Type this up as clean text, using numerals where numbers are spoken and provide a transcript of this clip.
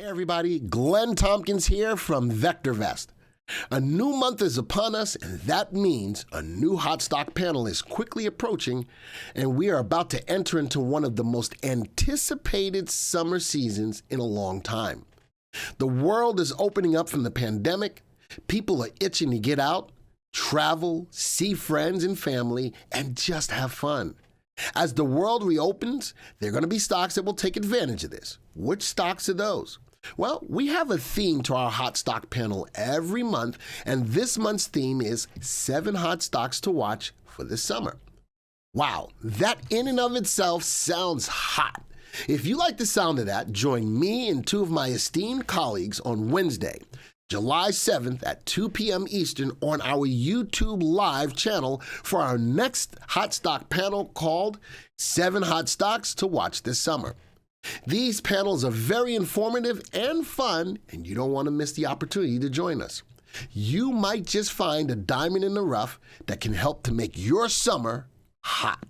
Hey everybody, Glenn Tompkins here from VectorVest. A new month is upon us, and that means a new hot stock panel is quickly approaching, and we are about to enter into one of the most anticipated summer seasons in a long time. The world is opening up from the pandemic. People are itching to get out, travel, see friends and family, and just have fun. As the world reopens, there are going to be stocks that will take advantage of this. Which stocks are those? Well, we have a theme to our hot stock panel every month, and this month's theme is 7 hot stocks to watch for the summer. Wow, that in and of itself sounds hot. If you like the sound of that, join me and 2 of my esteemed colleagues on Wednesday, July 7th at 2 p.m. Eastern on our YouTube live channel for our next hot stock panel called 7 Hot Stocks to Watch This Summer. These panels are very informative and fun, and you don't want to miss the opportunity to join us. You might just find a diamond in the rough that can help to make your summer hot.